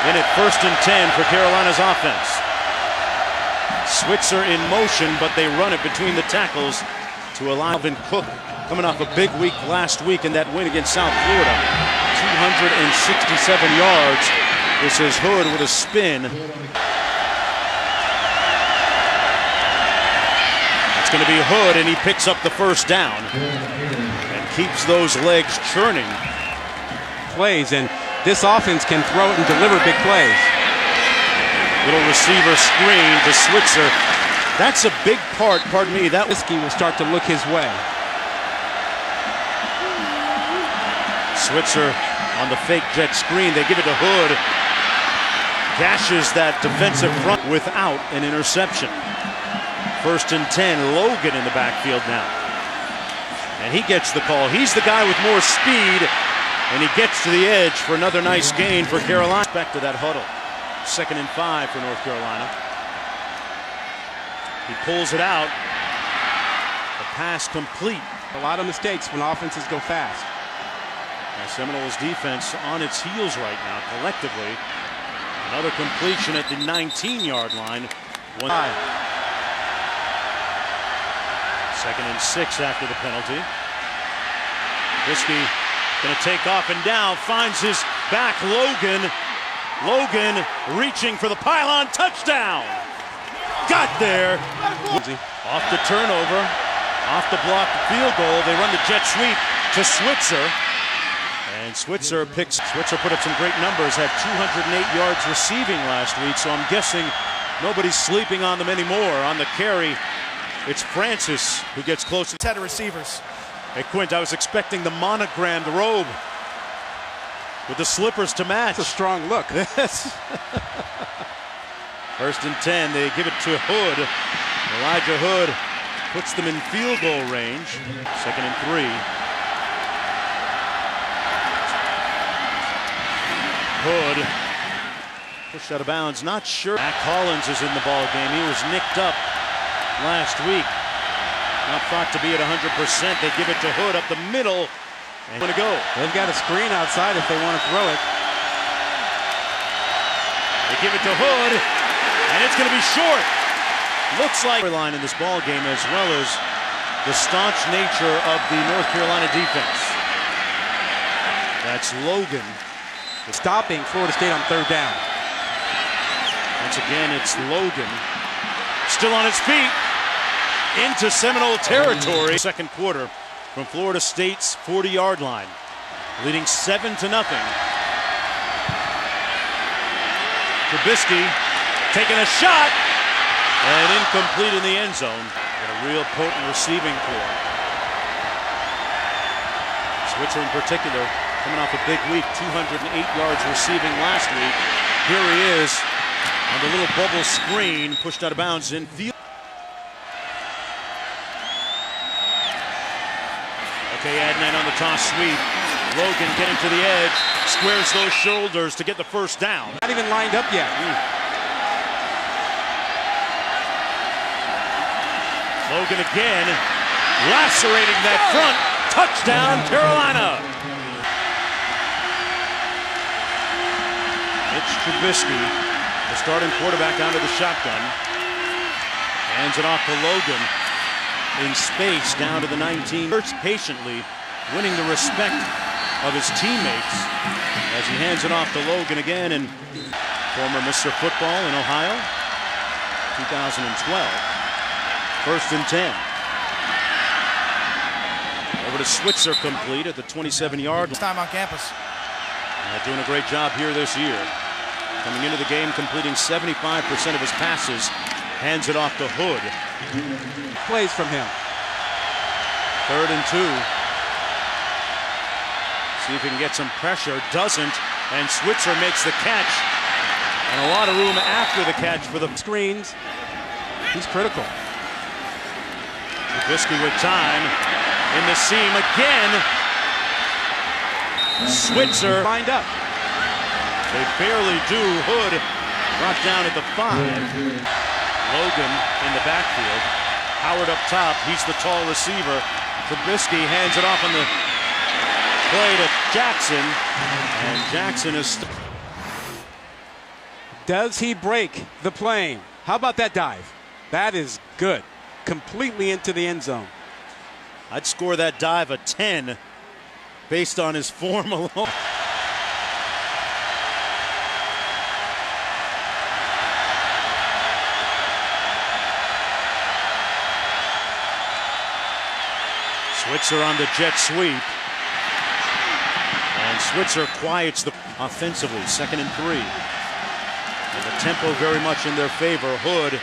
In at 1st and 10 for Carolina's offense. Switzer in motion, but they run it between the tackles to allow Alvin Cook, coming off a big week last week in that win against South Florida. 267 yards. This is Hood with a spin. It's going to be Hood, and he picks up the first down and keeps those legs churning. Plays, and this offense can throw it and deliver big plays. Little receiver screen to Switzer. That's a big part, pardon me. That Whiskey will start to look his way. Switzer on the fake jet screen. They give it to Hood. Gashes that defensive front without an interception. 1st and 10. Logan in the backfield now. And he gets the call. He's the guy with more speed. And he gets to the edge for another nice gain for Carolina. Back to that huddle. 2nd and 5 for North Carolina. He pulls it out. The pass complete. A lot of mistakes when offenses go fast. Now Seminoles defense on its heels right now collectively. Another completion at the 19-yard line. 2nd and 6 after the penalty. Whiskey going to take off and down, finds his back, Logan. Logan reaching for the pylon, touchdown! Got there. Off the turnover, off the block field goal. They run the jet sweep to Switzer. And Switzer put up some great numbers, had 208 yards receiving last week, so I'm guessing nobody's sleeping on them anymore. On the carry, it's Francis who gets close to the set of receivers. Hey, Quint, I was expecting the monogrammed robe with the slippers to match. That's a strong look. Yes. 1st and 10, they give it to Hood. Elijah Hood puts them in field goal range. 2nd and 3. Hood pushed out of bounds, not sure. Mac Collins is in the ball game. He was nicked up last week. Not thought to be at 100%. They give it to Hood up the middle. And going to go. They've got a screen outside if they want to throw it. They give it to Hood, and it's going to be short. Looks like line in this ball game, as well as the staunch nature of the North Carolina defense. That's Logan. Stopping Florida State on 3rd down. Once again, it's Logan. Still on his feet. Into Seminole territory. 2nd quarter from Florida State's 40-yard line. Leading 7-0. Trubisky taking a shot. And incomplete in the end zone. And a real potent receiving core. Switzer in particular, coming off a big week. 208 yards receiving last week. Here he is on the little bubble screen. Pushed out of bounds in field. Okay, Adnan on the toss sweep. Logan getting to the edge, squares those shoulders to get the first down. Not even lined up yet. Logan again, lacerating that front. Touchdown, Carolina. It's Trubisky, the starting quarterback, out of the shotgun. Hands it off to Logan. In space down to the 19. Patiently winning the respect of his teammates as he hands it off to Logan again. And former Mr. Football in Ohio, 2012. 1st and 10. Over to Switzer, complete at the 27-yard line. Time on campus. Doing a great job here this year. Coming into the game, completing 75% of his passes. Hands it off to Hood. Plays from him. 3rd and 2. See if he can get some pressure. Doesn't. And Switzer makes the catch. And a lot of room after the catch for the screens. He's critical. Trubisky with time. In the seam again. Switzer lined up. They barely do. Hood brought down at the 5. Logan in the backfield. Howard up top. He's the tall receiver. Trubisky hands it off on the play to Jackson. And Jackson is... Does he break the plane? How about that dive? That is good. Completely into the end zone. I'd score that dive a 10 based on his form alone. Switzer on the jet sweep. And Switzer quiets the offensively. 2nd and 3. And the tempo very much in their favor. Hood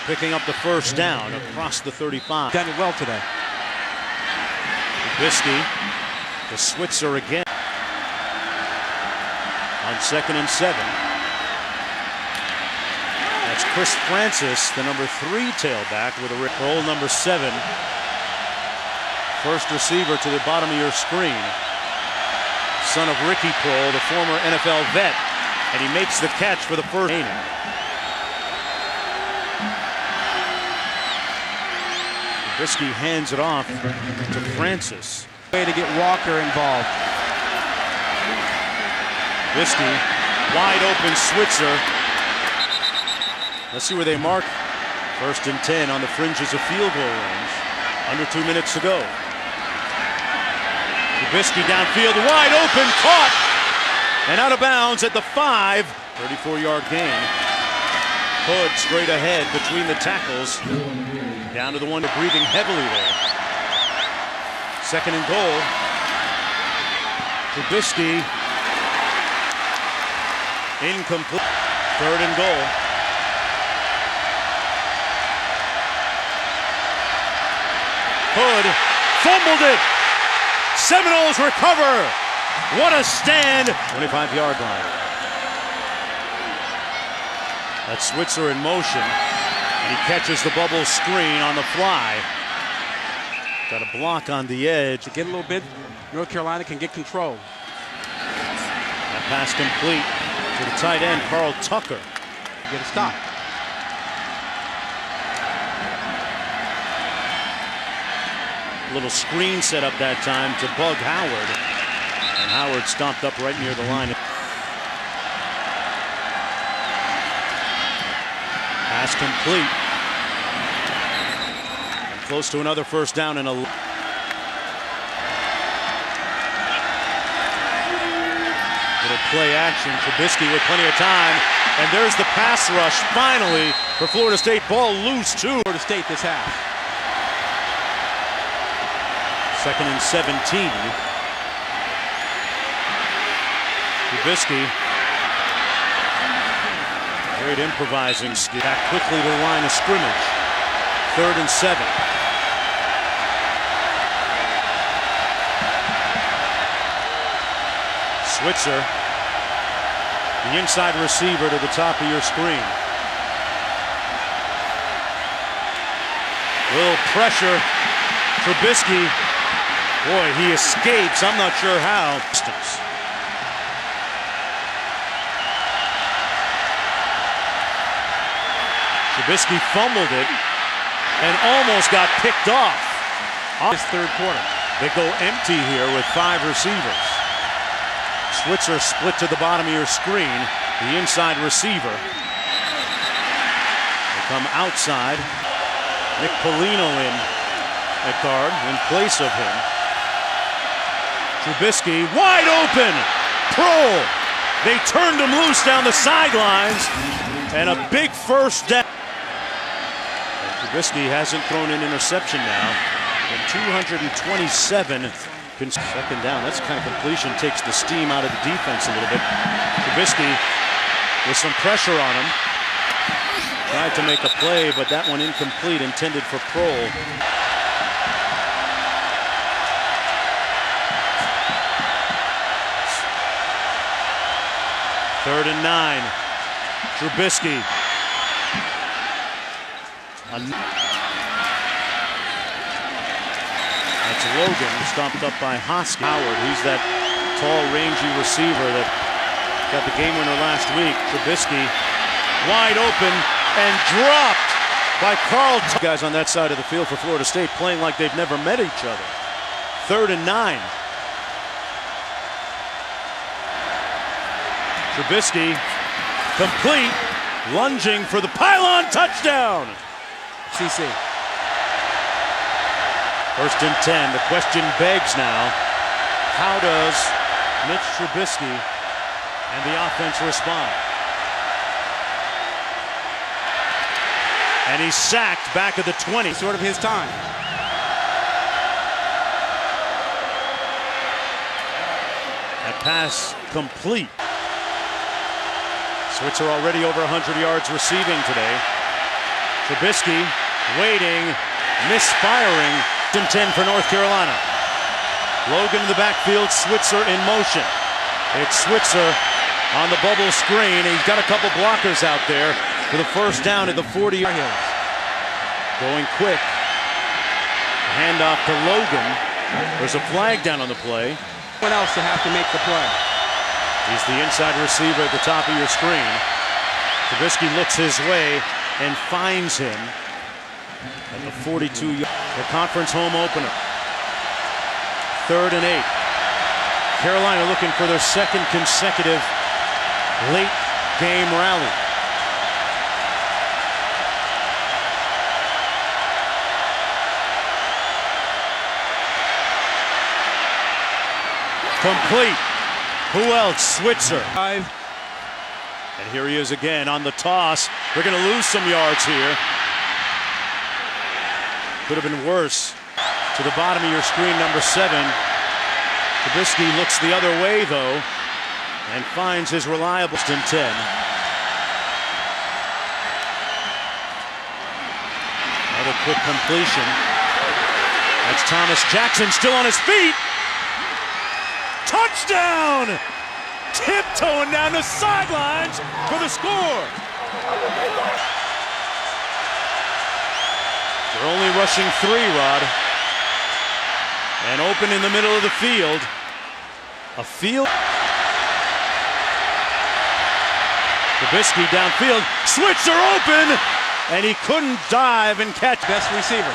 picking up the first down across the 35. Done it well today. Trubisky to Switzer again. On 2nd and 7. That's Chris Francis, the number 3 tailback with a roll number 7. First receiver to the bottom of your screen. Son of Ricky Prohl, the former NFL vet. And he makes the catch for the first. Trubisky hands it off to Francis. Way to get Walker involved. Trubisky, wide open Switzer. Let's see where they mark. 1st and 10 on the fringes of field goal range. Under 2 minutes to go. Trubisky downfield, wide open, caught, and out of bounds at the 5. 34-yard gain. Hood straight ahead between the tackles. Down to the one breathing heavily there. 2nd and goal. Trubisky. Incomplete. 3rd and goal. Hood fumbled it. Seminoles recover. What a stand. 25-yard line. That's Switzer in motion. And he catches the bubble screen on the fly. Got a block on the edge. To get a little bit, North Carolina can get control. That pass complete to the tight end, Carl Tucker. Get a stop. Little screen set up that time to bug Howard. And Howard stopped up right near the line. Pass complete. And close to another first down and a... Little play action. Trubisky with plenty of time. And there's the pass rush finally for Florida State. Ball loose too. Florida State this half. 2nd and 17. Trubisky. Great improvising skill. Back quickly to the line of scrimmage. 3rd and 7. Switzer. The inside receiver to the top of your screen. Little pressure. Trubisky. Boy, he escapes. I'm not sure how. Trubisky fumbled it and almost got picked off. This 3rd quarter. They go empty here with 5 receivers. Switzer split to the bottom of your screen. The inside receiver. They come outside. Nick Polino in at guard in place of him. Trubisky wide open. Prohl. They turned him loose down the sidelines. And a big first down. Trubisky hasn't thrown an interception now. And 227. 2nd down. That's the kind of completion takes the steam out of the defense a little bit. Trubisky with some pressure on him. Tried to make a play, but that one incomplete, intended for Prohl. Third and 9. Trubisky. That's Logan, stomped up by Hoskin. Howard, he's that tall, rangy receiver that got the game winner last week. Trubisky wide open and dropped by Carl. Guys on that side of the field for Florida State playing like they've never met each other. 3rd and 9. Trubisky Complete. Lunging for the pylon. Touchdown. CC. 1st and 10. The question begs now, how does Mitch Trubisky and the offense respond? And he's sacked back at the 20. Sort of his time. That pass complete. Switzer already over 100 yards receiving today. Trubisky waiting, misfiring. 10 for North Carolina. Logan in the backfield, Switzer in motion. It's Switzer on the bubble screen. He's got a couple blockers out there for the first down at the 40-yard line. Going quick. Handoff to Logan. There's a flag down on the play. Someone else to have to make the play. He's the inside receiver at the top of your screen. Trubisky looks his way and finds him at the 42-yard. The conference home opener. 3rd and 8. Carolina looking for their second consecutive late game rally. Complete. Who else? Switzer. And here he is again on the toss. They're going to lose some yards here. Could have been worse. To the bottom of your screen, number 7. Trubisky looks the other way, though, and finds his reliable 10. Another quick completion. That's Thomas Jackson still on his feet. Touchdown! Tiptoeing down the sidelines for the score. They're only rushing 3, Rod. And open in the middle of the field. A field. Trubisky downfield. Switzer open! And he couldn't dive and catch. Best receiver.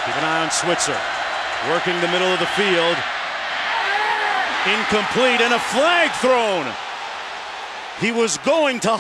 Keep an eye on Switzer. Working the middle of the field. Incomplete and a flag thrown. He was going to